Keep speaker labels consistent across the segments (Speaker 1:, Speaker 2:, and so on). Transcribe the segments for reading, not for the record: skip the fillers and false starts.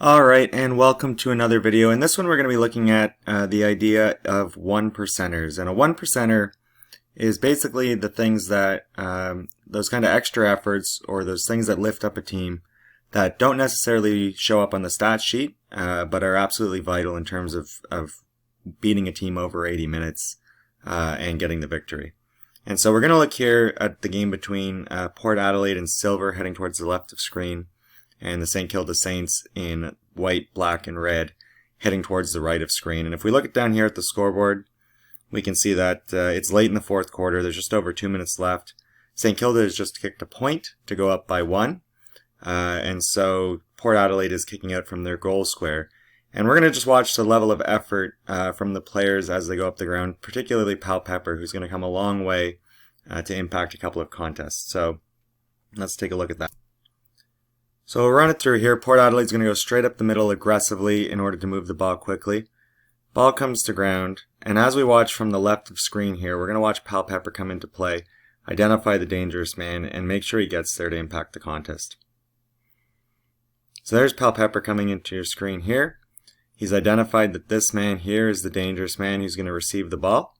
Speaker 1: Alright, and welcome to another video. In this one we're going to be looking at the idea of 1%ers. And a 1%er is basically the things that, those kind of extra efforts or those things that lift up a team that don't necessarily show up on the stat sheet, but are absolutely vital in terms of beating a team over 80 minutes and getting the victory. And so we're going to look here at the game between Port Adelaide and Silver heading towards the left of screen, and the St. Kilda Saints in white, black, and red heading towards the right of screen. And if we look at down here at the scoreboard, we can see that it's late in the fourth quarter. There's just over 2 minutes left. St. Kilda has just kicked a point to go up by 1. And so Port Adelaide is kicking out from their goal square. And we're going to just watch the level of effort from the players as they go up the ground, particularly Pal Pepper, who's going to come a long way to impact a couple of contests. So let's take a look at that. So we'll run it through here. Port Adelaide's going to go straight up the middle aggressively in order to move the ball quickly. Ball comes to ground, and as we watch from the left of screen here, we're going to watch Pal Pepper come into play, identify the dangerous man, and make sure he gets there to impact the contest. So there's Pal Pepper coming into your screen here. He's identified that this man here is the dangerous man who's going to receive the ball,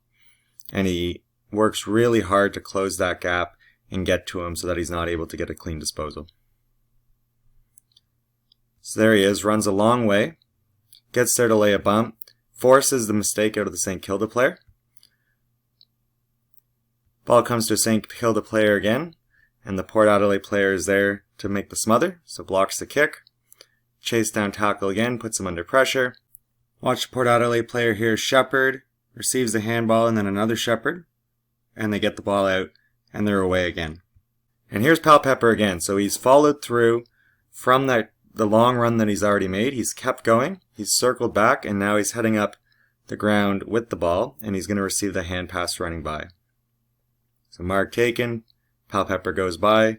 Speaker 1: and he works really hard to close that gap and get to him so that he's not able to get a clean disposal. So there he is, runs a long way, gets there to lay a bump, forces the mistake out of the St. Kilda player. Ball comes to a St. Kilda player again, and the Port Adelaide player is there to make the smother, so blocks the kick. Chase down tackle again, puts him under pressure. Watch the Port Adelaide player here, Shepherd, receives the handball and then another Shepherd, and they get the ball out, and they're away again. And here's Pal Pepper again, so he's followed through from the long run that he's already made. He's kept going, he's circled back, and now he's heading up the ground with the ball, and he's going to receive the hand pass running by. So mark taken, Pal Pepper goes by,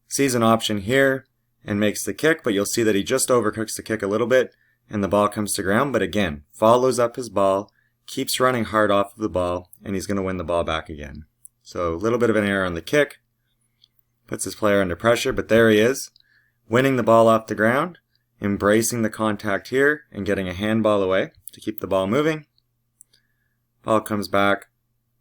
Speaker 1: sees an option here, and makes the kick, but you'll see that he just overcooks the kick a little bit, and the ball comes to ground, but again, follows up his ball, keeps running hard off of the ball, and he's going to win the ball back again. So a little bit of an error on the kick, puts his player under pressure, but there he is, winning the ball off the ground, embracing the contact here, and getting a handball away to keep the ball moving. Ball comes back,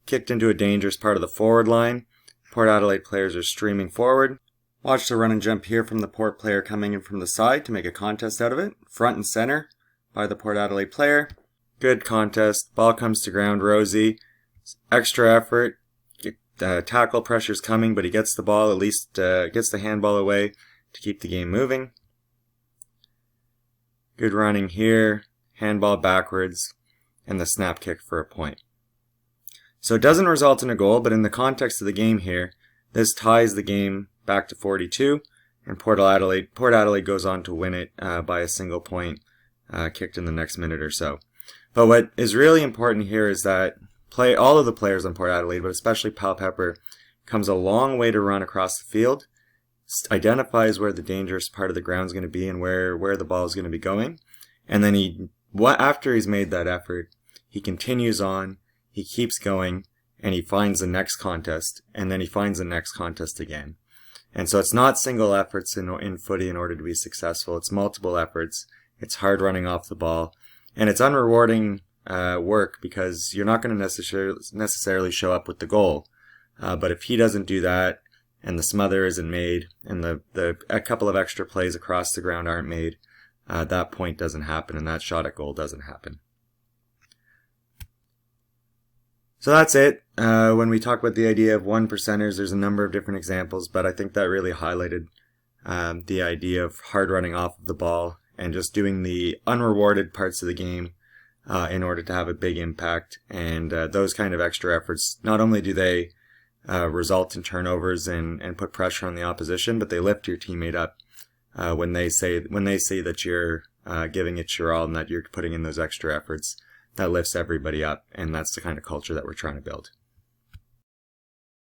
Speaker 1: kicked into a dangerous part of the forward line. Port Adelaide players are streaming forward. Watch the run and jump here from the Port player coming in from the side to make a contest out of it. Front and center by the Port Adelaide player. Good contest. Ball comes to ground, Rosie. Extra effort. Tackle pressure's coming, but he gets the ball, at least gets the handball away to keep the game moving. Good running here, handball backwards, and the snap kick for a point. So it doesn't result in a goal, but in the context of the game here, this ties the game back to 42, and Port Adelaide goes on to win it by a single point, kicked in the next minute or so. But what is really important here is that all of the players on Port Adelaide, but especially Pal Pepper, comes a long way to run across the field, identifies where the dangerous part of the ground is going to be and where the ball is going to be going. And then after he's made that effort, he continues on, he keeps going, and he finds the next contest, and then he finds the next contest again. And so it's not single efforts in footy in order to be successful. It's multiple efforts. It's hard running off the ball. And it's unrewarding work because you're not going to necessarily show up with the goal. But if he doesn't do that, and the smother isn't made, and a couple of extra plays across the ground aren't made, that point doesn't happen, and that shot at goal doesn't happen. So that's it. When we talk about the idea of 1%ers, there's a number of different examples, but I think that really highlighted the idea of hard running off of the ball and just doing the unrewarded parts of the game in order to have a big impact. And those kind of extra efforts, not only do they result in turnovers and put pressure on the opposition, but they lift your teammate up when they say that you're giving it your all and that you're putting in those extra efforts. That lifts everybody up, and that's the kind of culture that we're trying to build.